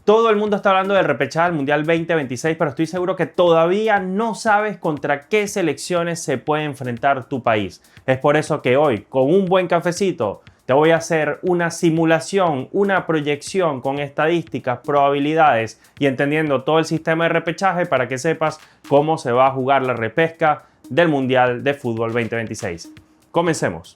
Todo el mundo está hablando del repechaje del Mundial 2026, pero estoy seguro que todavía no sabes contra qué selecciones se puede enfrentar tu país. Es por eso que hoy, con un buen cafecito, te voy a hacer una simulación, una proyección con estadísticas, probabilidades y entendiendo todo el sistema de repechaje para que sepas cómo se va a jugar la repesca del Mundial de Fútbol 2026. Comencemos.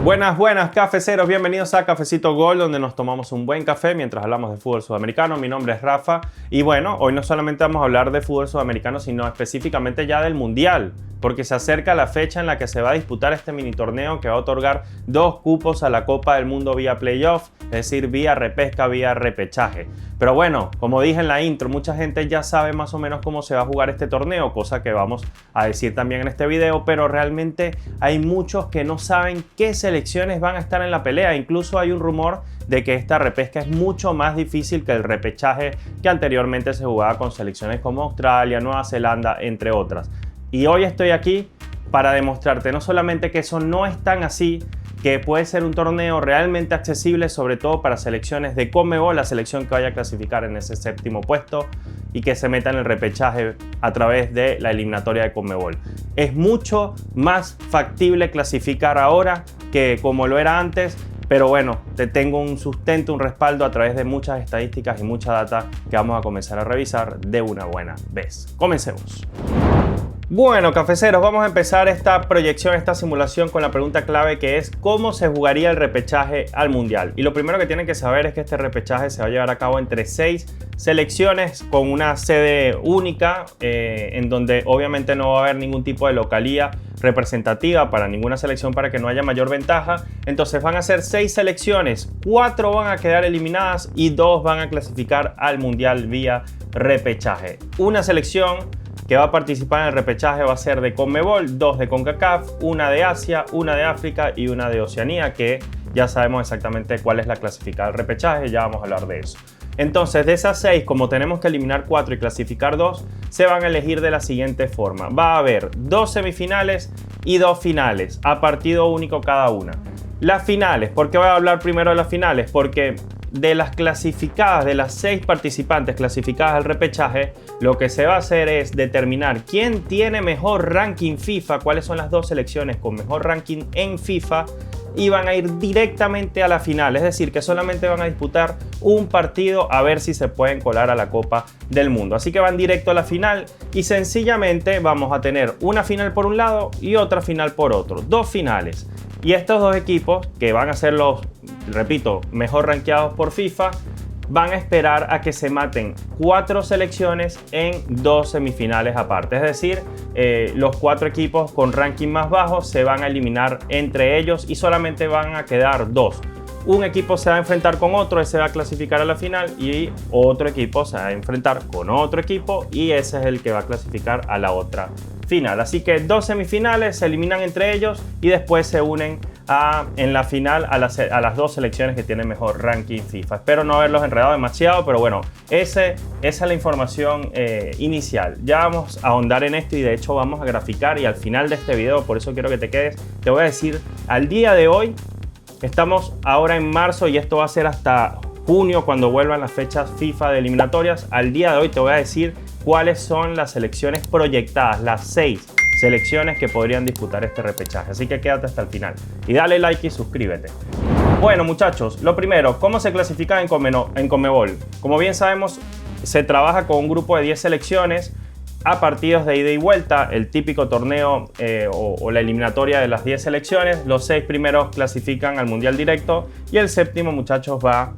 Buenas cafeceros, bienvenidos a Cafecito Gol, donde nos tomamos un buen café mientras hablamos de fútbol sudamericano. Mi nombre es Rafa y bueno, hoy no solamente vamos a hablar de fútbol sudamericano, sino específicamente ya del Mundial, porque se acerca la fecha en la que se va a disputar este mini torneo que va a otorgar 2 cupos a la Copa del Mundo vía playoff, es decir, vía repesca, vía repechaje. Pero bueno, como dije en la intro, mucha gente ya sabe más o menos cómo se va a jugar este torneo, cosa que vamos a decir también en este video, pero realmente hay muchos que no saben qué selecciones van a estar en la pelea. Incluso hay un rumor de que esta repesca es mucho más difícil que el repechaje que anteriormente se jugaba con selecciones como Australia, Nueva Zelanda, entre otras. Y hoy estoy aquí para demostrarte no solamente que eso no es tan así, que puede ser un torneo realmente accesible, sobre todo para selecciones de Conmebol, la selección que vaya a clasificar en ese 7º puesto y que se meta en el repechaje a través de la eliminatoria de Conmebol. Es mucho más factible clasificar ahora que como lo era antes, pero bueno, te tengo un sustento, un respaldo a través de muchas estadísticas y mucha data que vamos a comenzar a revisar de una buena vez. Comencemos. Bueno, cafeceros, vamos a empezar esta proyección, esta simulación con la pregunta clave que es ¿cómo se jugaría el repechaje al Mundial? Y lo primero que tienen que saber es que este repechaje se va a llevar a cabo entre 6 selecciones con una sede única, en donde obviamente no va a haber ningún tipo de localía representativa para ninguna selección para que no haya mayor ventaja. Entonces van a ser 6 selecciones, 4 van a quedar eliminadas y 2 van a clasificar al Mundial vía repechaje. Una selección que va a participar en el repechaje va a ser de Conmebol, 2 de CONCACAF, una de Asia, una de África y una de Oceanía, que ya sabemos exactamente cuál es la clasificada del repechaje, ya vamos a hablar de eso. Entonces, de esas 6, como tenemos que eliminar 4 y clasificar 2, se van a elegir de la siguiente forma. Va a haber 2 semifinales y 2 finales, a partido único cada una. Las finales, ¿por qué voy a hablar primero de las finales? Porque de las clasificadas, de las 6 participantes clasificadas al repechaje, lo que se va a hacer es determinar quién tiene mejor ranking FIFA, cuáles son las 2 selecciones con mejor ranking en FIFA, y van a ir directamente a la final, es decir, que solamente van a disputar un partido a ver si se pueden colar a la Copa del Mundo. Así que van directo a la final y sencillamente vamos a tener una final por un lado y otra final por otro, 2 finales. Y estos 2 equipos, que van a ser los, repito, mejor rankeados por FIFA, van a esperar a que se maten 4 selecciones en 2 semifinales aparte. Es decir, los 4 equipos con ranking más bajo se van a eliminar entre ellos y solamente van a quedar 2. Un equipo se va a enfrentar con otro, ese va a clasificar a la final y otro equipo se va a enfrentar con otro equipo y ese es el que va a clasificar a la otra final. Así que 2 semifinales se eliminan entre ellos y después se unen en la final a las 2 selecciones que tienen mejor ranking FIFA. Espero no haberlos enredado demasiado, pero bueno, esa es la información inicial. Ya vamos a ahondar en esto y de hecho vamos a graficar y al final de este video, por eso quiero que te quedes, te voy a decir al día de hoy. Estamos ahora en marzo y esto va a ser hasta junio cuando vuelvan las fechas FIFA de eliminatorias. Al día de hoy te voy a decir cuáles son las selecciones proyectadas, las 6 selecciones que podrían disputar este repechaje. Así que quédate hasta el final y dale like y suscríbete. Bueno muchachos, lo primero, ¿cómo se clasifica en Conmebol? Como bien sabemos, se trabaja con un grupo de 10 selecciones a partidos de ida y vuelta, el típico torneo o la eliminatoria de las 10 selecciones. Los 6 primeros clasifican al Mundial directo y el 7º, muchachos, va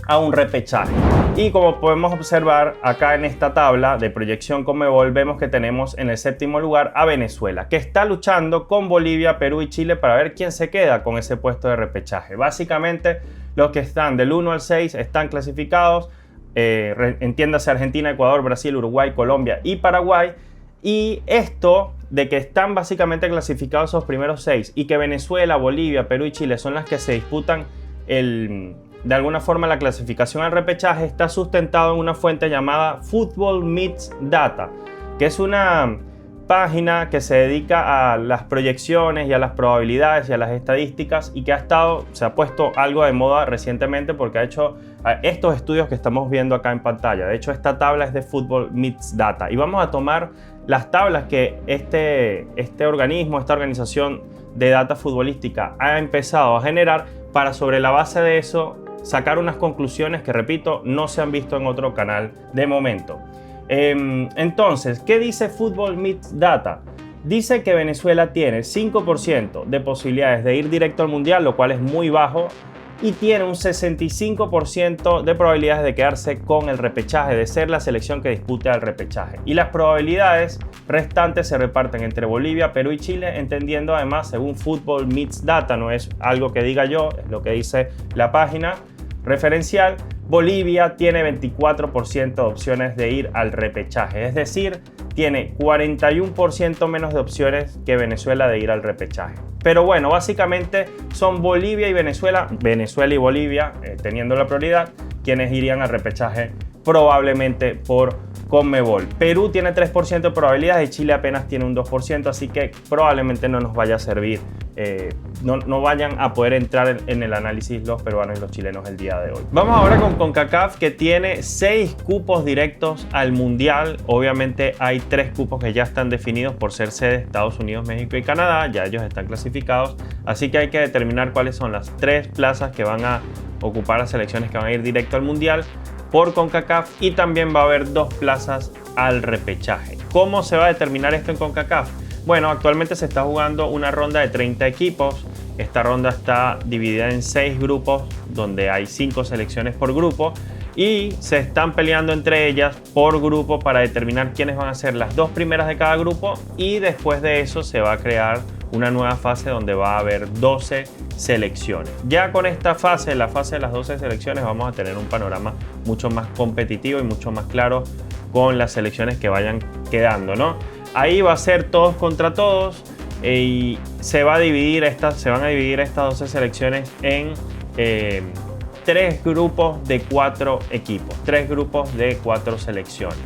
a un repechaje. Y como podemos observar acá en esta tabla de proyección Conmebol, vemos que tenemos en el 7º lugar a Venezuela, que está luchando con Bolivia, Perú y Chile para ver quién se queda con ese puesto de repechaje. Básicamente, los que están del 1 al 6 están clasificados. Entiéndase Argentina, Ecuador, Brasil, Uruguay, Colombia y Paraguay. Y esto de que están básicamente clasificados esos primeros 6 y que Venezuela, Bolivia, Perú y Chile son las que se disputan de alguna forma la clasificación al repechaje, está sustentado en una fuente llamada Football Meets Data, que es una página que se dedica a las proyecciones y a las probabilidades y a las estadísticas y que se ha puesto algo de moda recientemente porque ha hecho estos estudios que estamos viendo acá en pantalla. De hecho, esta tabla es de Football Meets Data y vamos a tomar las tablas que este organismo, esta organización de data futbolística ha empezado a generar para sobre la base de eso sacar unas conclusiones que, repito, no se han visto en otro canal de momento. Entonces, ¿qué dice Football Meets Data? Dice que Venezuela tiene 5% de posibilidades de ir directo al Mundial, lo cual es muy bajo, y tiene un 65% de probabilidades de quedarse con el repechaje, de ser la selección que dispute al repechaje. Y las probabilidades restantes se reparten entre Bolivia, Perú y Chile, entendiendo además, según Football Meets Data, no es algo que diga yo, es lo que dice la página referencial, Bolivia tiene 24% de opciones de ir al repechaje, es decir, tiene 41% menos de opciones que Venezuela de ir al repechaje. Pero bueno, básicamente son Bolivia y Venezuela y Bolivia, teniendo la prioridad, quienes irían al repechaje probablemente por Conmebol. Perú tiene 3% de probabilidades y Chile apenas tiene un 2%, así que probablemente no nos vaya a servir, no vayan a poder entrar en el análisis los peruanos y los chilenos el día de hoy. Vamos ahora con CONCACAF, que tiene 6 cupos directos al Mundial. Obviamente hay 3 cupos que ya están definidos por ser sede de Estados Unidos, México y Canadá, ya ellos están clasificados, así que hay que determinar cuáles son las 3 plazas que van a ocupar las selecciones que van a ir directo al Mundial por CONCACAF, y también va a haber 2 plazas al repechaje. ¿Cómo se va a determinar esto en CONCACAF? Bueno, actualmente se está jugando una ronda de 30 equipos. Esta ronda está dividida en 6 grupos, donde hay 5 selecciones por grupo, y se están peleando entre ellas por grupo para determinar quiénes van a ser las 2 primeras de cada grupo, y después de eso se va a crear una nueva fase donde va a haber 12 selecciones. Ya con esta fase, la fase de las 12 selecciones, vamos a tener un panorama mucho más competitivo y mucho más claro con las selecciones que vayan quedando, ¿no? Ahí va a ser todos contra todos y se van a dividir estas 12 selecciones en 3 grupos de 4 equipos, 3 grupos de 4 selecciones.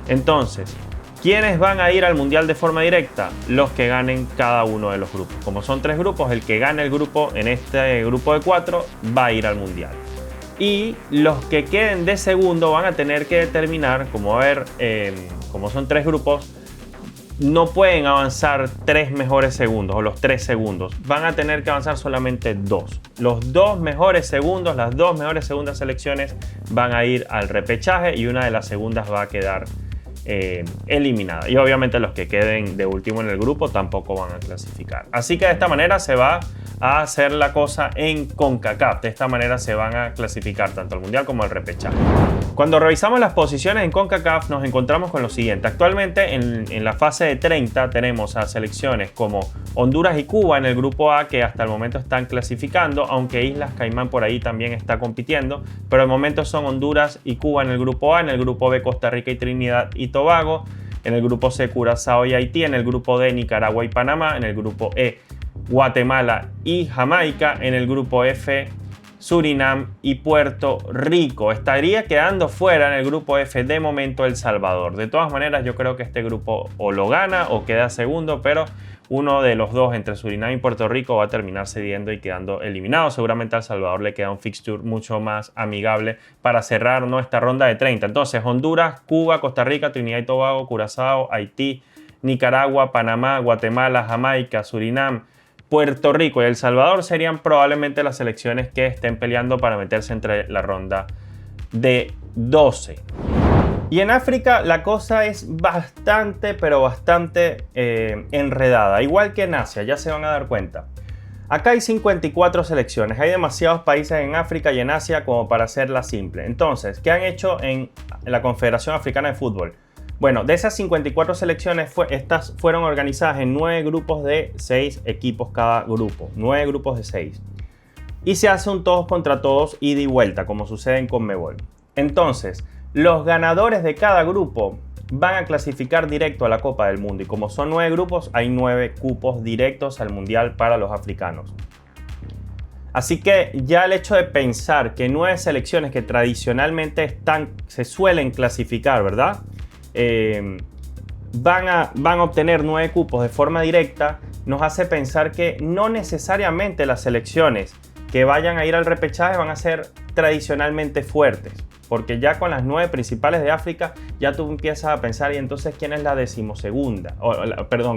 Entonces, ¿quiénes van a ir al Mundial de forma directa? Los que ganen cada uno de los grupos. Como son 3 grupos, el que gane el grupo en este grupo de 4 va a ir al Mundial. Y los que queden de segundo van a tener que determinar, como son 3 grupos, no pueden avanzar 3 mejores segundos o los 3 segundos. Van a tener que avanzar solamente 2. Los 2 mejores segundos, las 2 mejores segundas selecciones van a ir al repechaje y una de las segundas va a quedar eliminada. Y obviamente los que queden de último en el grupo tampoco van a clasificar. Así que de esta manera se va a hacer la cosa en CONCACAF. De esta manera se van a clasificar tanto al Mundial como al repechaje. Cuando revisamos las posiciones en CONCACAF nos encontramos con lo siguiente. Actualmente en la fase de 30 tenemos a selecciones como Honduras y Cuba en el grupo A, que hasta el momento están clasificando, aunque Islas Caimán por ahí también está compitiendo, pero de momento son Honduras y Cuba en el grupo A. En el grupo B, Costa Rica y Trinidad y Tobago. En el grupo C, Curazao y Haití. En el grupo D, Nicaragua y Panamá. En el grupo E, Guatemala y Jamaica. En el grupo F, Surinam y Puerto Rico. Estaría quedando fuera en el grupo F de momento El Salvador. De todas maneras, yo creo que este grupo o lo gana o queda segundo, pero uno de los dos, entre Surinam y Puerto Rico, va a terminar cediendo y quedando eliminado. Seguramente a El Salvador le queda un fixture mucho más amigable para cerrar, ¿no?, esta ronda de 30. Entonces, Honduras, Cuba, Costa Rica, Trinidad y Tobago, Curazao, Haití, Nicaragua, Panamá, Guatemala, Jamaica, Surinam, Puerto Rico y El Salvador serían probablemente las selecciones que estén peleando para meterse entre la ronda de 12. Y en África la cosa es bastante, pero bastante enredada. Igual que en Asia, ya se van a dar cuenta. Acá hay 54 selecciones. Hay demasiados países en África y en Asia como para hacerla simple. Entonces, ¿qué han hecho en la Confederación Africana de Fútbol? Bueno, de esas 54 selecciones, estas fueron organizadas en 9 grupos de 6 equipos cada grupo. 9 grupos de 6. Y se hace un todos contra todos, ida y vuelta, como sucede en Conmebol. Entonces, los ganadores de cada grupo van a clasificar directo a la Copa del Mundo. Y como son 9 grupos, hay 9 cupos directos al Mundial para los africanos. Así que ya el hecho de pensar que 9 selecciones que tradicionalmente se suelen clasificar, ¿verdad? van a obtener 9 cupos de forma directa, nos hace pensar que no necesariamente las selecciones que vayan a ir al repechaje van a ser tradicionalmente fuertes, porque ya con las 9 principales de África ya tú empiezas a pensar, y entonces ¿quién es la decimosegunda?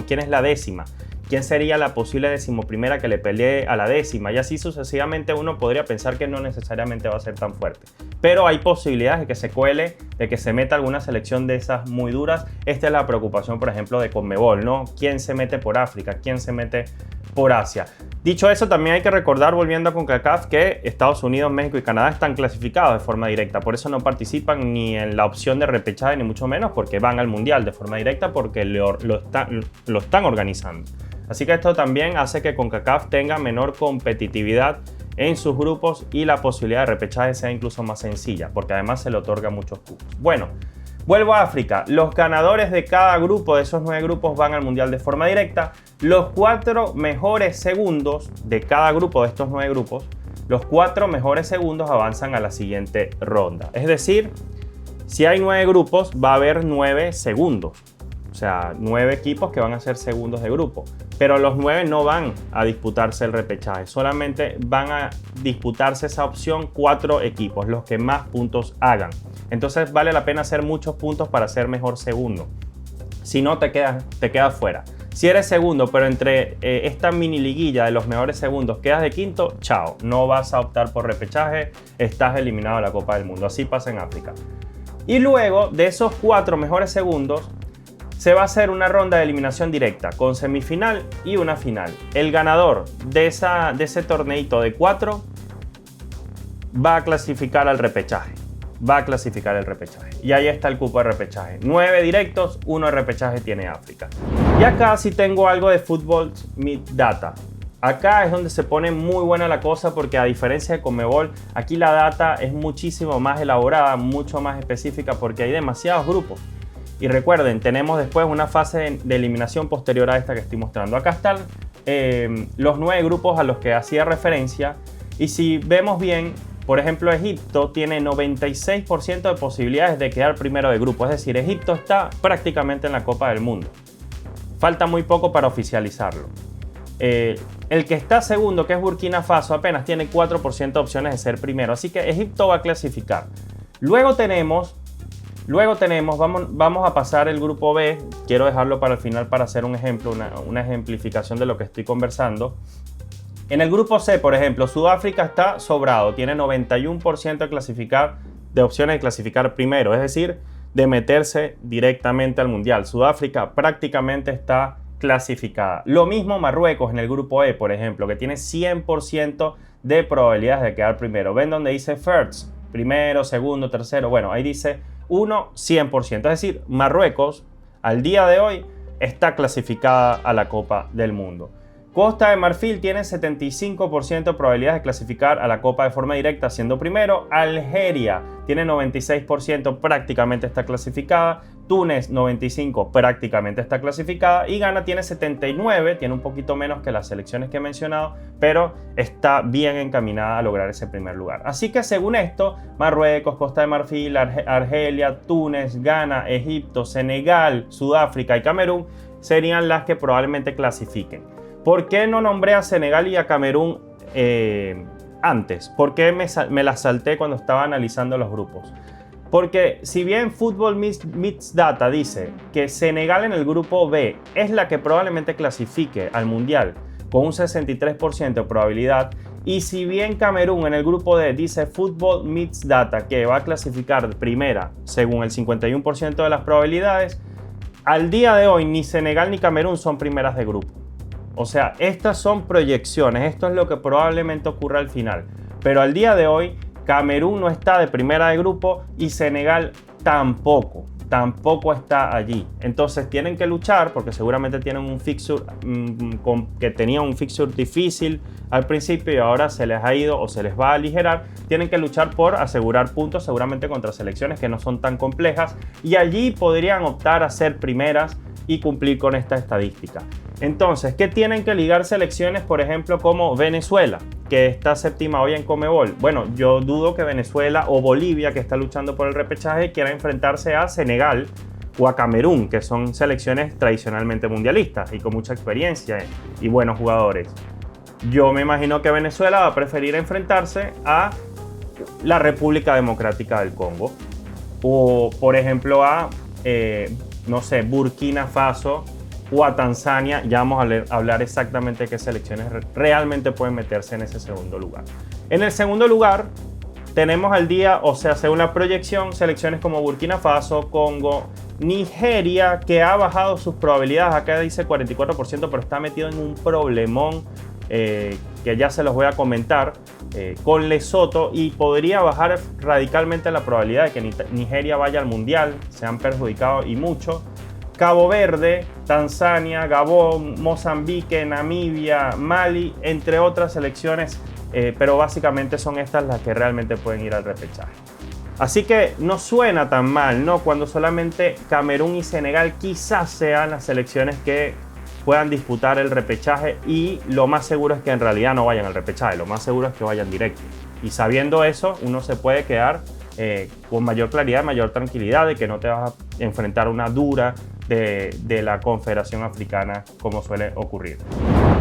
¿Quién es la décima? ¿Quién sería la posible decimoprimera que le pelee a la décima? Y así sucesivamente uno podría pensar que no necesariamente va a ser tan fuerte. Pero hay posibilidades de que se cuele, de que se meta alguna selección de esas muy duras. Esta es la preocupación, por ejemplo, de Conmebol, ¿no? ¿Quién se mete por África? ¿Quién se mete por Asia? Dicho eso, también hay que recordar, volviendo a CONCACAF, que Estados Unidos, México y Canadá están clasificados de forma directa. Por eso no participan ni en la opción de repechaje, ni mucho menos, porque van al Mundial de forma directa, porque lo están organizando. Así que esto también hace que CONCACAF tenga menor competitividad en sus grupos y la posibilidad de repechaje sea incluso más sencilla, porque además se le otorga muchos cupos. Bueno, vuelvo a África. Los ganadores de cada grupo, de esos 9 grupos, van al Mundial de forma directa. Los 4 mejores segundos de cada grupo de estos 9 grupos, los 4 mejores segundos avanzan a la siguiente ronda. Es decir, si hay 9 grupos, va a haber 9 segundos. O sea, 9 equipos que van a ser segundos de grupo. Pero los 9 no van a disputarse el repechaje. Solamente van a disputarse esa opción 4 equipos, los que más puntos hagan. Entonces vale la pena hacer muchos puntos para ser mejor segundo. Si no, te quedas fuera. Si eres segundo, pero entre esta mini liguilla de los mejores segundos quedas de quinto, chao. No vas a optar por repechaje, estás eliminado de la Copa del Mundo. Así pasa en África. Y luego de esos 4 mejores segundos, se va a hacer una ronda de eliminación directa con semifinal y una final. El ganador de ese torneito de 4 va a clasificar al repechaje. Va a clasificar el repechaje. Y ahí está el cupo de repechaje. 9 directos, 1 de repechaje tiene África. Y acá sí tengo algo de Football Meet Data. Acá es donde se pone muy buena la cosa, porque a diferencia de Conmebol, aquí la data es muchísimo más elaborada, mucho más específica, porque hay demasiados grupos. Y recuerden, tenemos después una fase de eliminación posterior a esta que estoy mostrando. Acá están los 9 grupos a los que hacía referencia. Y si vemos bien, por ejemplo, Egipto tiene 96% de posibilidades de quedar primero de grupo. Es decir, Egipto está prácticamente en la Copa del Mundo. Falta muy poco para oficializarlo. El que está segundo, que es Burkina Faso, apenas tiene 4% de opciones de ser primero. Así que Egipto va a clasificar. Luego tenemos, vamos a pasar el grupo B. Quiero dejarlo para el final para hacer un ejemplo, una ejemplificación de lo que estoy conversando. En el grupo C, por ejemplo, Sudáfrica está sobrado. Tiene 91% de opciones de clasificar primero. Es decir, de meterse directamente al Mundial. Sudáfrica prácticamente está clasificada. Lo mismo Marruecos en el grupo E, por ejemplo, que tiene 100% de probabilidades de quedar primero. ¿Ven donde dice first? Primero, segundo, tercero. Bueno, ahí dice 100%. Es decir, Marruecos al día de hoy está clasificada a la Copa del Mundo. Costa de Marfil tiene 75% de probabilidades de clasificar a la Copa de forma directa siendo primero. Algeria tiene 96%, prácticamente está clasificada. Túnez 95%, prácticamente está clasificada. Y Ghana tiene 79%, tiene un poquito menos que las selecciones que he mencionado, pero está bien encaminada a lograr ese primer lugar. Así que según esto, Marruecos, Costa de Marfil, Argelia, Túnez, Ghana, Egipto, Senegal, Sudáfrica y Camerún serían las que probablemente clasifiquen. ¿Por qué no nombré a Senegal y a Camerún antes? ¿Por qué me las salté cuando estaba analizando los grupos? Porque si bien Football Meets Data dice que Senegal en el grupo B es la que probablemente clasifique al Mundial con un 63% de probabilidad, y si bien Camerún en el grupo D dice Football Meets Data que va a clasificar primera según el 51% de las probabilidades, al día de hoy ni Senegal ni Camerún son primeras de grupo. O sea, estas son proyecciones, esto es lo que probablemente ocurra al final. Pero al día de hoy, Camerún no está de primera de grupo y Senegal tampoco está allí. Entonces tienen que luchar, porque seguramente tienen un fixture que tenía un fixture difícil al principio y ahora se les ha ido o se les va a aligerar. Tienen que luchar por asegurar puntos, seguramente contra selecciones que no son tan complejas, y allí podrían optar a ser primeras y cumplir con esta estadística. Entonces, ¿qué tienen que ligar selecciones, por ejemplo, como Venezuela, que está séptima hoy en Conmebol? Bueno, yo dudo que Venezuela o Bolivia, que está luchando por el repechaje, quiera enfrentarse a Senegal, o a Camerún, que son selecciones tradicionalmente mundialistas y con mucha experiencia y buenos jugadores. Yo me imagino que Venezuela va a preferir enfrentarse a la República Democrática del Congo o, por ejemplo, a, no sé, Burkina Faso o a Tanzania. Ya vamos a hablar exactamente de qué selecciones realmente pueden meterse en ese segundo lugar. En el segundo lugar tenemos al día, o sea, según la proyección, selecciones como Burkina Faso, Congo, Nigeria, que ha bajado sus probabilidades. Acá dice 44%, pero está metido en un problemón que ya se los voy a comentar, con Lesoto, y podría bajar radicalmente la probabilidad de que Nigeria vaya al Mundial. Se han perjudicado y mucho. Cabo Verde, Tanzania, Gabón, Mozambique, Namibia, Mali, entre otras selecciones, pero básicamente son estas las que realmente pueden ir al repechaje. Así que no suena tan mal, ¿no? Cuando solamente Camerún y Senegal quizás sean las selecciones que puedan disputar el repechaje, y lo más seguro es que en realidad no vayan al repechaje, lo más seguro es que vayan directo. Y sabiendo eso, uno se puede quedar con mayor claridad, mayor tranquilidad de que no te vas a enfrentar a una dura de la Confederación Africana como suele ocurrir.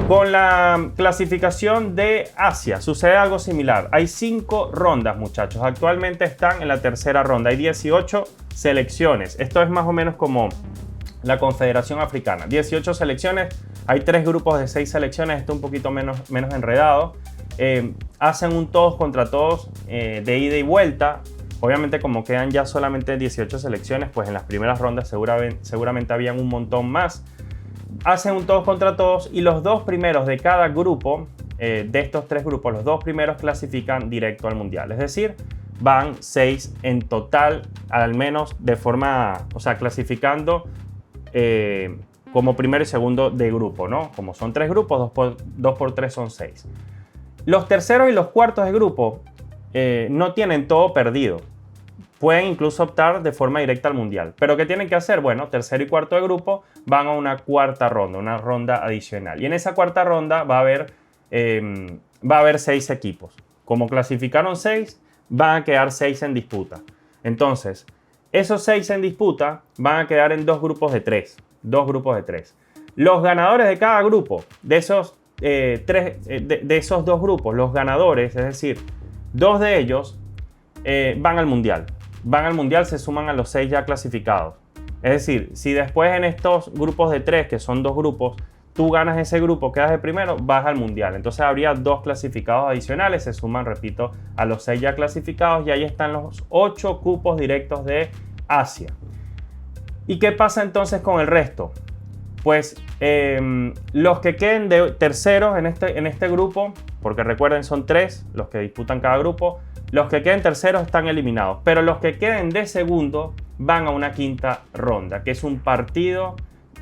Con la clasificación de Asia sucede algo similar. Hay 5 rondas, muchachos. Actualmente están en la tercera ronda. Hay 18 selecciones. Esto es más o menos como la Confederación Africana. 18 selecciones. Hay 3 grupos de 6 selecciones. Esto un poquito menos enredado. Hacen un todos contra todos de ida y vuelta. Obviamente, como quedan ya solamente 18 selecciones, pues en las primeras rondas seguramente habían un montón más. Hacen un todos contra todos y los 2 primeros de cada grupo, de estos 3 grupos, los 2 primeros clasifican directo al Mundial. Es decir, van 6 en total, al menos de forma, o sea, clasificando como primero y segundo de grupo, ¿no? Como son 3 grupos, 2 por 3 son 6. Los terceros y los cuartos de grupo no tienen todo perdido. Pueden incluso optar de forma directa al Mundial. ¿Pero qué tienen que hacer? Bueno, tercero y cuarto de grupo van a una cuarta ronda, una ronda adicional. Y en esa cuarta ronda va a haber 6 equipos. Como clasificaron 6, van a quedar 6 en disputa. Entonces, esos 6 en disputa van a quedar en 2 grupos de 3. 2 grupos de 3. Los ganadores de cada grupo, de esos 2 grupos, los ganadores, es decir, 2 de ellos van al Mundial. Van al Mundial, se suman a los 6 ya clasificados. Es decir, si después en estos grupos de 3, que son 2 grupos, tú ganas ese grupo, quedas de primero, vas al Mundial. Entonces habría 2 clasificados adicionales, se suman, repito, a los 6 ya clasificados, y ahí están los 8 cupos directos de Asia. ¿Y qué pasa entonces con el resto? Pues los que queden de terceros en este grupo, porque recuerden son 3 los que disputan cada grupo, los que queden terceros están eliminados, pero los que queden de segundo van a una quinta ronda, que es un partido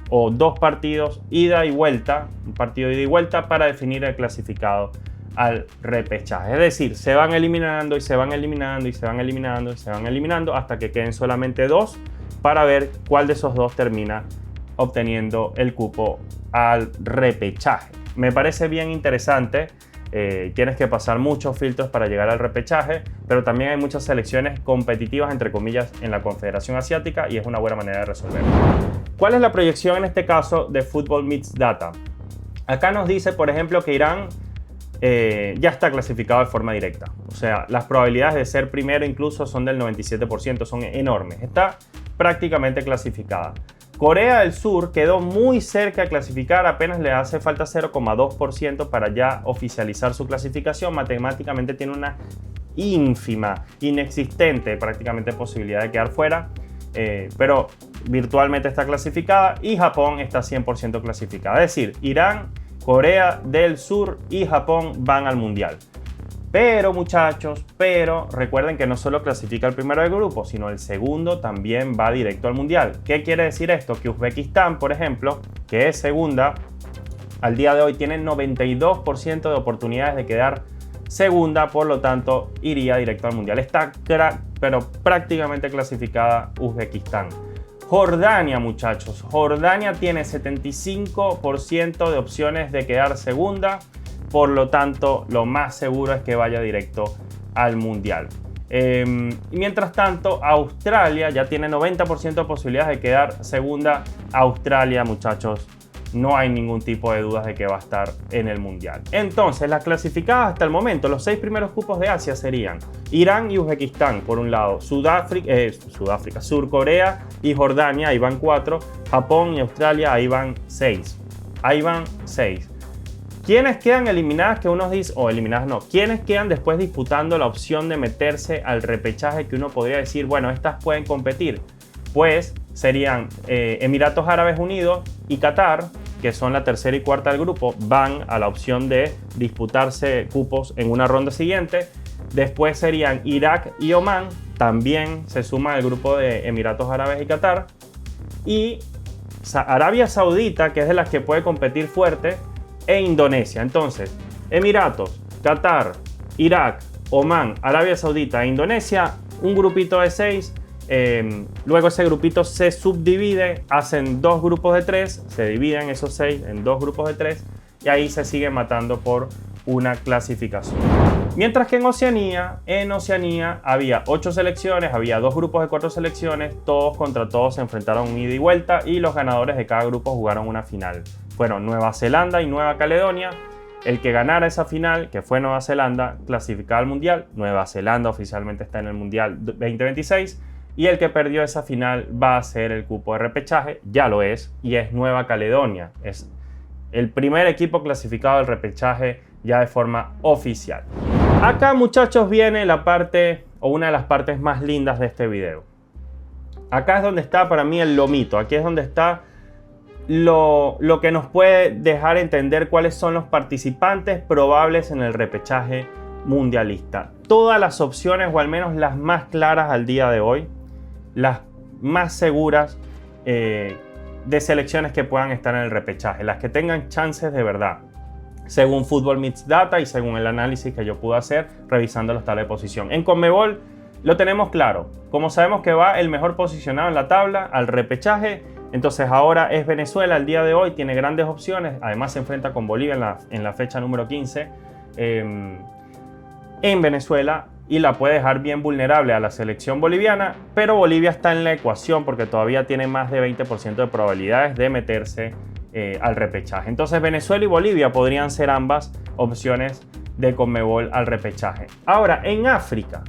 o 2 partidos ida y vuelta, un partido ida y vuelta para definir el clasificado al repechaje. Es decir, se van eliminando y se van eliminando y se van eliminando y se van eliminando hasta que queden solamente 2 para ver cuál de esos 2 termina obteniendo el cupo al repechaje. Me parece bien interesante. Tienes que pasar muchos filtros para llegar al repechaje, pero también hay muchas selecciones competitivas, entre comillas, en la Confederación Asiática, y es una buena manera de resolverlo. ¿Cuál es la proyección en este caso de Football Meets Data? Acá nos dice, por ejemplo, que Irán ya está clasificado de forma directa. O sea, las probabilidades de ser primero incluso son del 97%, son enormes. Está prácticamente clasificada. Corea del Sur quedó muy cerca de clasificar, apenas le hace falta 0,2% para ya oficializar su clasificación. Matemáticamente tiene una ínfima, inexistente prácticamente posibilidad de quedar fuera, pero virtualmente está clasificada, y Japón está 100% clasificada. Es decir, Irán, Corea del Sur y Japón van al Mundial. Pero muchachos, recuerden que no solo clasifica el primero del grupo, sino el segundo también va directo al Mundial. ¿Qué quiere decir esto? Que Uzbekistán, por ejemplo, que es segunda, al día de hoy tiene 92% de oportunidades de quedar segunda, por lo tanto iría directo al Mundial. Está pero prácticamente clasificada Uzbekistán. Jordania, muchachos, Jordania tiene 75% de opciones de quedar segunda. Por lo tanto, lo más seguro es que vaya directo al Mundial. Y mientras tanto, Australia ya tiene 90% de posibilidades de quedar segunda. Australia, muchachos, no hay ningún tipo de dudas de que va a estar en el Mundial. Entonces, las clasificadas hasta el momento, los 6 primeros cupos de Asia serían Irán y Uzbekistán, por un lado, Sur Corea y Jordania, ahí van 4, Japón y Australia, ahí van 6. Ahí van 6. ¿Quiénes quedan eliminadas? Que unos dicen, o eliminadas no, ¿quiénes quedan después disputando la opción de meterse al repechaje que uno podría decir, bueno, estas pueden competir? Pues serían Emiratos Árabes Unidos y Qatar, que son la tercera y cuarta del grupo, van a la opción de disputarse cupos en una ronda siguiente. Después serían Irak y Omán, también se suman al grupo de Emiratos Árabes y Qatar. Y Arabia Saudita, que es de las que puede competir fuerte, e Indonesia. Entonces, Emiratos, Qatar, Irak, Omán, Arabia Saudita e Indonesia, un grupito de 6. Luego ese grupito se subdivide, hacen 2 grupos de 3, se dividen esos 6 en 2 grupos de 3 y ahí se siguen matando por una clasificación. Mientras que en Oceanía había 8 selecciones, había 2 grupos de 4 selecciones, todos contra todos se enfrentaron un ida y vuelta y los ganadores de cada grupo jugaron una final. Fueron Nueva Zelanda y Nueva Caledonia. El que ganara esa final, que fue Nueva Zelanda, clasificaba al Mundial. Nueva Zelanda oficialmente está en el Mundial 2026. Y el que perdió esa final va a ser el cupo de repechaje, ya lo es, y es Nueva Caledonia. Es el primer equipo clasificado del repechaje ya de forma oficial. Acá, muchachos, viene la parte, o una de las partes más lindas de este video. Acá es donde está para mí el lomito, aquí es donde está lo que nos puede dejar entender cuáles son los participantes probables en el repechaje mundialista. Todas las opciones, o al menos las más claras al día de hoy, las más seguras de selecciones que puedan estar en el repechaje, las que tengan chances de verdad, según Football Meets Data y según el análisis que yo pude hacer revisando los tablas de posición. En Conmebol lo tenemos claro, como sabemos que va el mejor posicionado en la tabla al repechaje, entonces ahora es Venezuela al día de hoy, tiene grandes opciones, además se enfrenta con Bolivia en la fecha número 15 en Venezuela, y la puede dejar bien vulnerable a la selección boliviana, pero Bolivia está en la ecuación porque todavía tiene más de 20% de probabilidades de meterse al repechaje. Entonces Venezuela y Bolivia podrían ser ambas opciones de Conmebol al repechaje. Ahora, en África,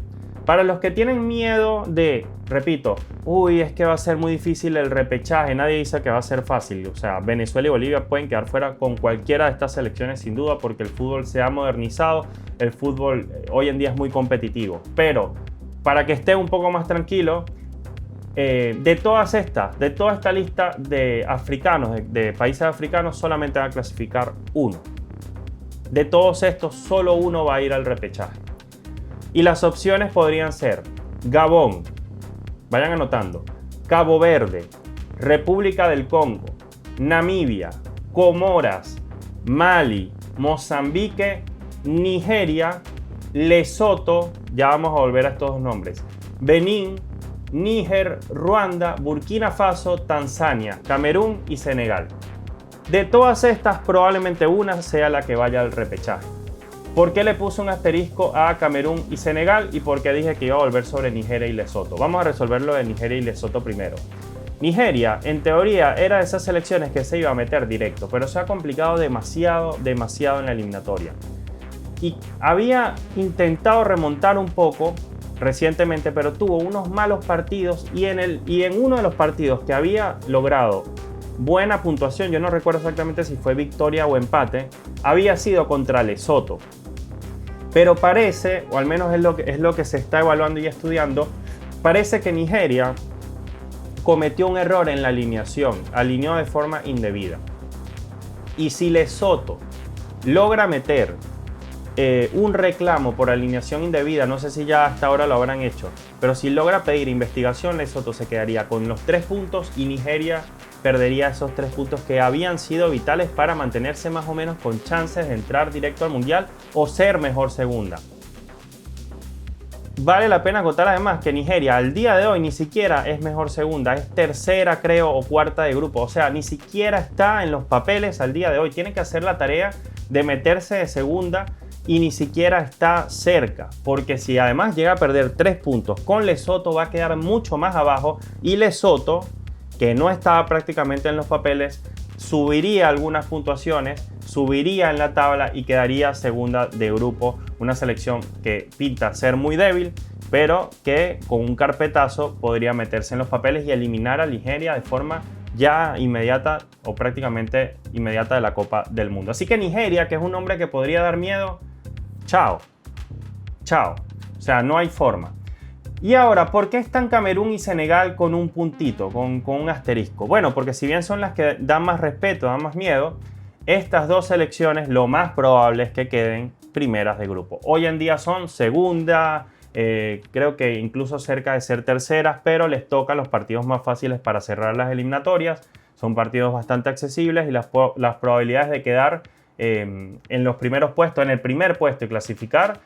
para los que tienen miedo de, repito, uy, es que va a ser muy difícil el repechaje, nadie dice que va a ser fácil. O sea, Venezuela y Bolivia pueden quedar fuera con cualquiera de estas selecciones sin duda porque el fútbol se ha modernizado, el fútbol hoy en día es muy competitivo. Pero para que esté un poco más tranquilo, de toda esta lista de africanos, de países africanos, solamente va a clasificar uno. De todos estos, solo uno va a ir al repechaje. Y las opciones podrían ser Gabón, vayan anotando, Cabo Verde, República del Congo, Namibia, Comoras, Mali, Mozambique, Nigeria, Lesoto, ya vamos a volver a estos dos nombres, Benín, Níger, Ruanda, Burkina Faso, Tanzania, Camerún y Senegal. De todas estas, probablemente una sea la que vaya al repechaje. ¿Por qué le puse un asterisco a Camerún y Senegal? ¿Y por qué dije que iba a volver sobre Nigeria y Lesoto? Vamos a resolverlo de Nigeria y Lesoto primero. Nigeria, en teoría, era de esas selecciones que se iba a meter directo, pero se ha complicado demasiado en la eliminatoria. Y había intentado remontar un poco recientemente, pero tuvo unos malos partidos y en uno de los partidos que había logrado buena puntuación, yo no recuerdo exactamente si fue victoria o empate, había sido contra Lesoto. Pero parece, o al menos es lo que se está evaluando y estudiando, parece que Nigeria cometió un error en la alineación, alineó de forma indebida. Y si Lesoto logra meter un reclamo por alineación indebida, no sé si ya hasta ahora lo habrán hecho, pero si logra pedir investigación, Lesoto se quedaría con los 3 puntos y Nigeria perdería esos 3 puntos que habían sido vitales para mantenerse más o menos con chances de entrar directo al Mundial o ser mejor segunda. Vale la pena acotar además que Nigeria al día de hoy ni siquiera es mejor segunda, es tercera creo o cuarta de grupo, o sea, ni siquiera está en los papeles al día de hoy, tiene que hacer la tarea de meterse de segunda y ni siquiera está cerca, porque si además llega a perder 3 puntos con Lesoto va a quedar mucho más abajo y Lesoto, que no estaba prácticamente en los papeles, subiría algunas puntuaciones, subiría en la tabla y quedaría segunda de grupo, una selección que pinta ser muy débil, pero que con un carpetazo podría meterse en los papeles y eliminar a Nigeria de forma ya inmediata o prácticamente inmediata de la Copa del Mundo. Así que Nigeria, que es un nombre que podría dar miedo, chao, chao, o sea, no hay forma. Y ahora, ¿por qué están Camerún y Senegal con un puntito, con un asterisco? Bueno, porque si bien son las que dan más respeto, dan más miedo, estas dos selecciones lo más probable es que queden primeras de grupo. Hoy en día son segunda, creo que incluso cerca de ser terceras, pero les toca los partidos más fáciles para cerrar las eliminatorias. Son partidos bastante accesibles y las probabilidades de quedar en los primeros puestos, en el primer puesto y clasificar,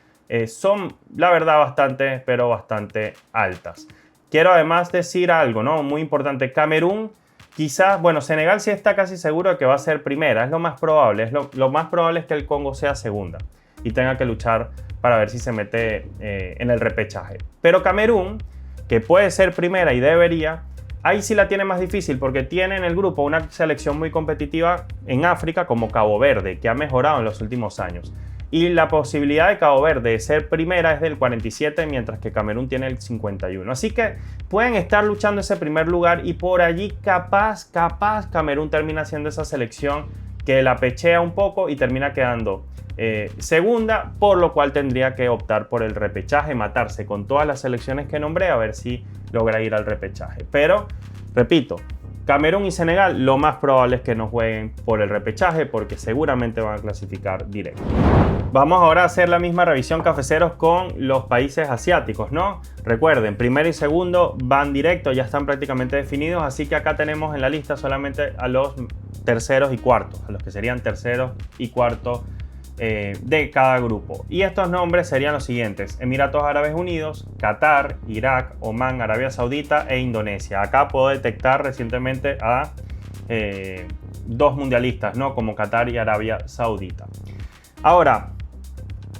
son la verdad bastante, pero bastante altas. Quiero además decir algo, ¿no? Muy importante. Camerún, quizás, bueno, Senegal sí está casi seguro de que va a ser primera, es lo más probable. Lo más probable es que el Congo sea segunda y tenga que luchar para ver si se mete en el repechaje. Pero Camerún, que puede ser primera y debería, ahí sí la tiene más difícil porque tiene en el grupo una selección muy competitiva en África como Cabo Verde, que ha mejorado en los últimos años. Y la posibilidad de Cabo Verde de ser primera es del 47, mientras que Camerún tiene el 51. Así que pueden estar luchando ese primer lugar y por allí capaz Camerún termina siendo esa selección que la pechea un poco y termina quedando segunda, por lo cual tendría que optar por el repechaje, matarse con todas las selecciones que nombré a ver si logra ir al repechaje. Pero, repito, Camerún y Senegal lo más probable es que no jueguen por el repechaje porque seguramente van a clasificar directo. Vamos ahora a hacer la misma revisión, cafeceros, con los países asiáticos, ¿no? Recuerden, primero y segundo van directo, ya están prácticamente definidos, así que acá tenemos en la lista solamente a los terceros y cuartos, a los que serían terceros y cuartos de cada grupo. Y estos nombres serían los siguientes: Emiratos Árabes Unidos, Qatar, Irak, Omán, Arabia Saudita e Indonesia. Acá puedo detectar recientemente a dos mundialistas, ¿no? Como Qatar y Arabia Saudita. Ahora,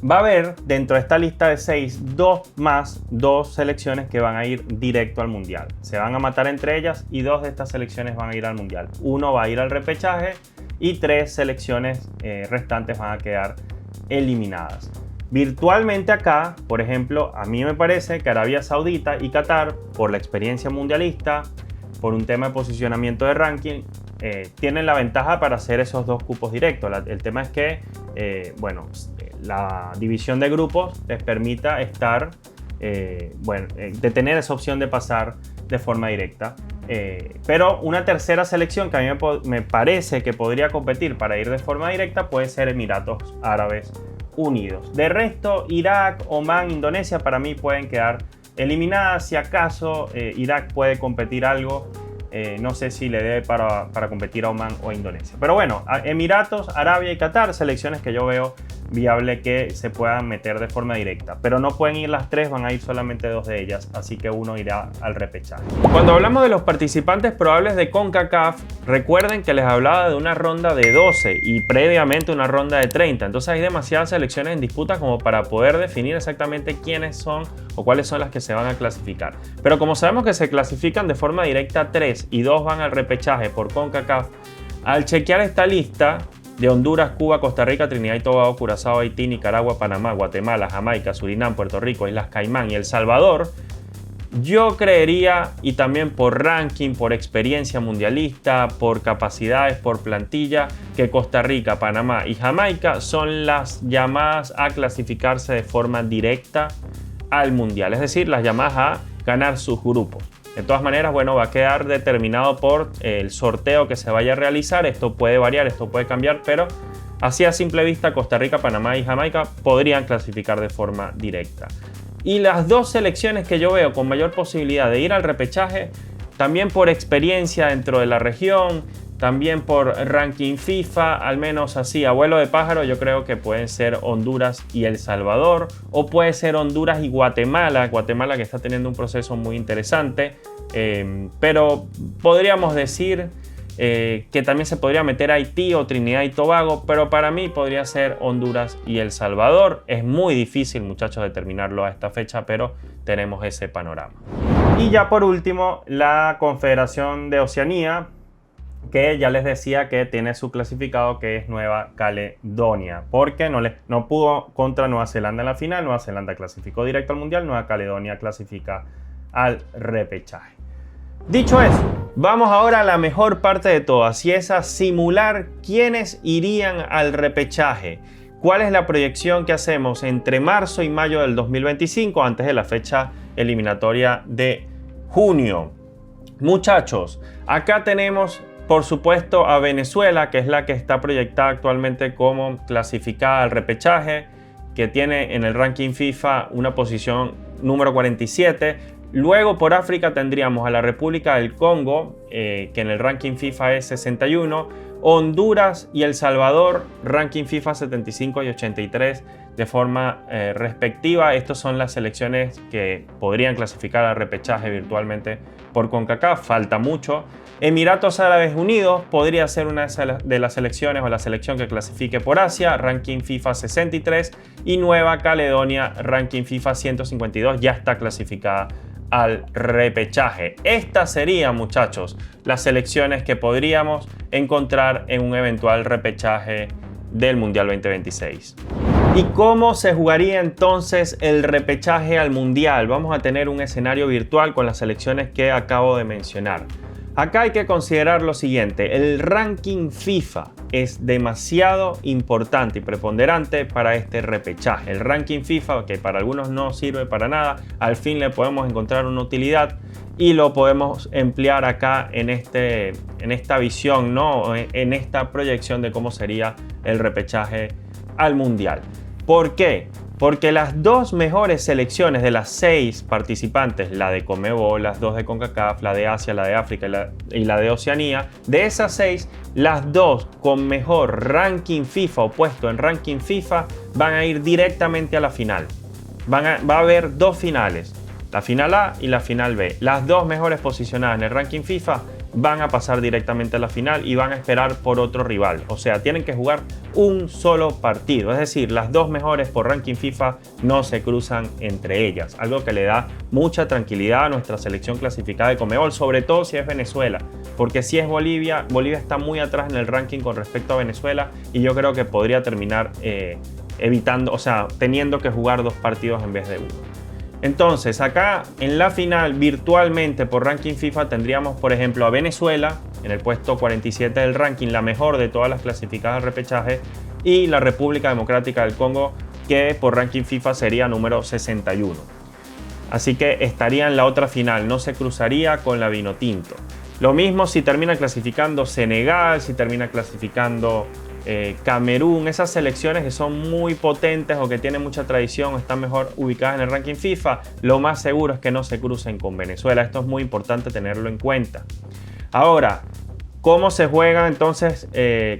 va a haber dentro de esta lista de 6 dos selecciones que van a ir directo al mundial. Se van a matar entre ellas y 2 de estas selecciones van a ir al mundial. Uno va a ir al repechaje y 3 selecciones restantes van a quedar eliminadas. Virtualmente acá, por ejemplo, a mí me parece que Arabia Saudita y Qatar, por la experiencia mundialista, por un tema de posicionamiento de ranking, tienen la ventaja para hacer esos 2 cupos directos. El tema es que, la división de grupos les permita estar, de tener esa opción de pasar de forma directa. Pero una tercera selección que a mí me parece que podría competir para ir de forma directa puede ser Emiratos Árabes Unidos. De resto, Irak, Omán, Indonesia para mí pueden quedar eliminadas. Si acaso Irak puede competir algo, no sé si le debe para competir a Omán o a Indonesia. Pero bueno, Emiratos, Arabia y Qatar, selecciones que yo veo viable que se puedan meter de forma directa. Pero no pueden ir las 3, van a ir solamente 2 de ellas, así que uno irá al repechaje. Cuando hablamos de los participantes probables de CONCACAF, recuerden que les hablaba de una ronda de 12 y previamente una ronda de 30. Entonces hay demasiadas selecciones en disputa como para poder definir exactamente quiénes son o cuáles son las que se van a clasificar. Pero como sabemos que se clasifican de forma directa 3 y 2 van al repechaje por CONCACAF, al chequear esta lista de Honduras, Cuba, Costa Rica, Trinidad y Tobago, Curazao, Haití, Nicaragua, Panamá, Guatemala, Jamaica, Surinam, Puerto Rico, Islas Caimán y El Salvador, yo creería, y también por ranking, por experiencia mundialista, por capacidades, por plantilla, que Costa Rica, Panamá y Jamaica son las llamadas a clasificarse de forma directa al mundial, es decir, las llamadas a ganar sus grupos. De todas maneras, bueno, va a quedar determinado por el sorteo que se vaya a realizar. Esto puede variar, esto puede cambiar, pero así a simple vista Costa Rica, Panamá y Jamaica podrían clasificar de forma directa. Y las 2 selecciones que yo veo con mayor posibilidad de ir al repechaje, también por experiencia dentro de la región, también por ranking FIFA, al menos así a vuelo de pájaro, yo creo que pueden ser Honduras y El Salvador, o puede ser Honduras y Guatemala que está teniendo un proceso muy interesante, pero podríamos decir que también se podría meter Haití o Trinidad y Tobago, pero para mí podría ser Honduras y El Salvador. Es muy difícil, muchachos, determinarlo a esta fecha, pero tenemos ese panorama. Y ya por último, la Confederación de Oceanía, que ya les decía que tiene su clasificado, que es Nueva Caledonia, porque no pudo contra Nueva Zelanda en la final. Nueva Zelanda clasificó directo al Mundial, Nueva Caledonia clasifica al repechaje. Dicho eso, vamos ahora a la mejor parte de todas, y es a simular quiénes irían al repechaje. ¿Cuál es la proyección que hacemos entre marzo y mayo del 2025, antes de la fecha eliminatoria de junio? Muchachos, acá tenemos por supuesto a Venezuela, que es la que está proyectada actualmente como clasificada al repechaje, que tiene en el ranking FIFA una posición número 47. Luego por África tendríamos a la República del Congo, que en el ranking FIFA es 61, Honduras y El Salvador, ranking FIFA 75 y 83 de forma respectiva. Estas son las selecciones que podrían clasificar al repechaje virtualmente por CONCACAF, falta mucho. Emiratos Árabes Unidos podría ser una de las selecciones o la selección que clasifique por Asia, ranking FIFA 63, y Nueva Caledonia, ranking FIFA 152, ya está clasificada al repechaje. Estas serían, muchachos, las selecciones que podríamos encontrar en un eventual repechaje del Mundial 2026. ¿Y cómo se jugaría entonces el repechaje al Mundial? Vamos a tener un escenario virtual con las selecciones que acabo de mencionar. Acá hay que considerar lo siguiente: el ranking FIFA es demasiado importante y preponderante para este repechaje. El ranking FIFA, que para algunos no sirve para nada, al fin le podemos encontrar una utilidad y lo podemos emplear acá en esta visión, ¿no? En esta proyección de cómo sería el repechaje al Mundial. ¿Por qué? Porque las dos mejores selecciones de las 6 participantes, la de Conmebol, las 2 de CONCACAF, la de Asia, la de África y la de Oceanía, de esas 6, las 2 con mejor ranking FIFA o puesto en ranking FIFA van a ir directamente a la final. Va a haber 2 finales, la final A y la final B. Las 2 mejores posicionadas en el ranking FIFA van a pasar directamente a la final y van a esperar por otro rival. O sea, tienen que jugar un solo partido. Es decir, las 2 mejores por ranking FIFA no se cruzan entre ellas. Algo que le da mucha tranquilidad a nuestra selección clasificada de Conmebol, sobre todo si es Venezuela. Porque si es Bolivia, Bolivia está muy atrás en el ranking con respecto a Venezuela, y yo creo que podría terminar teniendo que jugar 2 partidos en vez de 1. Entonces, acá en la final, virtualmente por ranking FIFA, tendríamos, por ejemplo, a Venezuela en el puesto 47 del ranking, la mejor de todas las clasificadas al repechaje, y la República Democrática del Congo, que por ranking FIFA sería número 61. Así que estaría en la otra final, no se cruzaría con la Vinotinto. Lo mismo si termina clasificando Senegal, si termina clasificando Camerún, esas selecciones que son muy potentes o que tienen mucha tradición o están mejor ubicadas en el ranking FIFA, lo más seguro es que no se crucen con Venezuela. Esto es muy importante tenerlo en cuenta. Ahora, ¿cómo se juega entonces?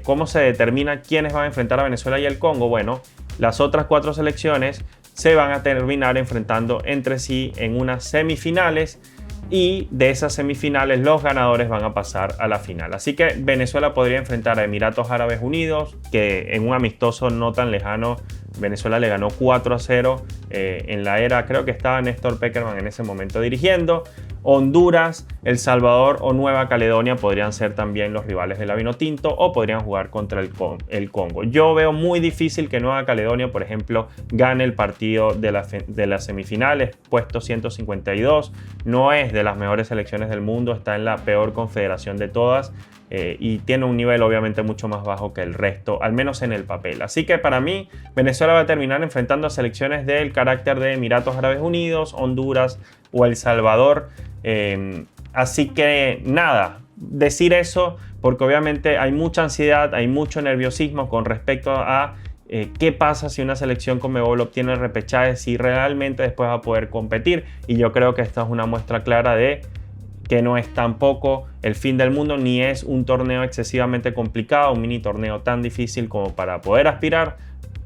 ¿Cómo se determina quiénes van a enfrentar a Venezuela y el Congo? Bueno, las otras 4 selecciones se van a terminar enfrentando entre sí en unas semifinales, y de esas semifinales los ganadores van a pasar a la final. Así que Venezuela podría enfrentar a Emiratos Árabes Unidos, que en un amistoso no tan lejano Venezuela le ganó 4-0 en la era, creo que estaba Néstor Pekerman en ese momento dirigiendo. Honduras, El Salvador o Nueva Caledonia podrían ser también los rivales de la Vinotinto, o podrían jugar contra el Congo. Yo veo muy difícil que Nueva Caledonia, por ejemplo, gane el partido de las semifinales, puesto 152. No es de las mejores selecciones del mundo, está en la peor confederación de todas. Y tiene un nivel obviamente mucho más bajo que el resto, al menos en el papel. Así que para mí, Venezuela va a terminar enfrentando a selecciones del carácter de Emiratos Árabes Unidos, Honduras o El Salvador. Así que nada, decir eso porque obviamente hay mucha ansiedad, hay mucho nerviosismo con respecto a qué pasa si una selección Conmebol obtiene el repechaje, si realmente después va a poder competir. Y yo creo que esta es una muestra clara de que no es tampoco el fin del mundo, ni es un torneo excesivamente complicado, un mini torneo tan difícil como para poder aspirar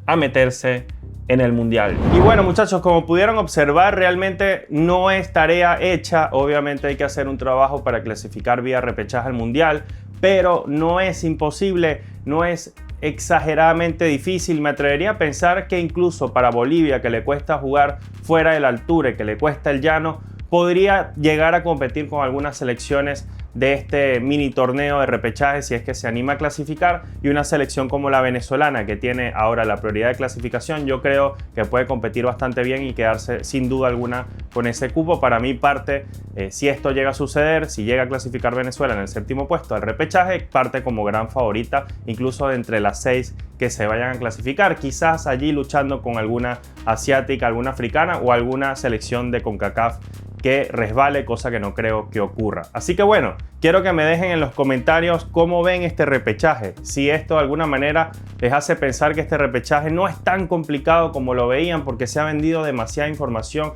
a meterse en el Mundial. Y bueno, muchachos, como pudieron observar, realmente no es tarea hecha. Obviamente hay que hacer un trabajo para clasificar vía repechaje al Mundial, pero no es imposible, no es exageradamente difícil. Me atrevería a pensar que incluso para Bolivia, que le cuesta jugar fuera de la altura y que le cuesta el llano, podría llegar a competir con algunas selecciones de este mini torneo de repechaje si es que se anima a clasificar, y una selección como la venezolana, que tiene ahora la prioridad de clasificación, yo creo que puede competir bastante bien y quedarse sin duda alguna con ese cupo. Para mi parte, si esto llega a suceder, si llega a clasificar Venezuela en el séptimo puesto del repechaje, parte como gran favorita, incluso de entre las 6 que se vayan a clasificar, quizás allí luchando con alguna asiática, alguna africana o alguna selección de CONCACAF que resbale, cosa que no creo que ocurra. Así que bueno, quiero que me dejen en los comentarios cómo ven este repechaje, si esto de alguna manera les hace pensar que este repechaje no es tan complicado como lo veían, porque se ha vendido demasiada información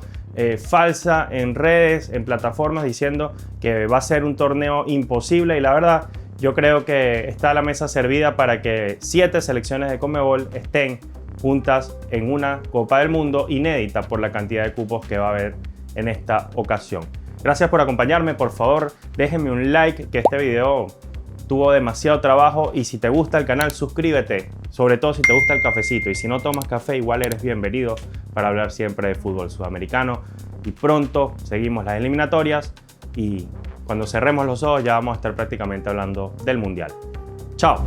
falsa en redes, en plataformas, diciendo que va a ser un torneo imposible, y la verdad yo creo que está la mesa servida para que 7 selecciones de Conmebol estén juntas en una Copa del Mundo inédita por la cantidad de cupos que va a haber en esta ocasión. Gracias por acompañarme. Por favor, déjenme un like, que este video tuvo demasiado trabajo, y si te gusta el canal, suscríbete, sobre todo si te gusta el cafecito, y si no tomas café, igual eres bienvenido para hablar siempre de fútbol sudamericano. Y pronto seguimos las eliminatorias, y cuando cerremos los ojos ya vamos a estar prácticamente hablando del Mundial. ¡Chao!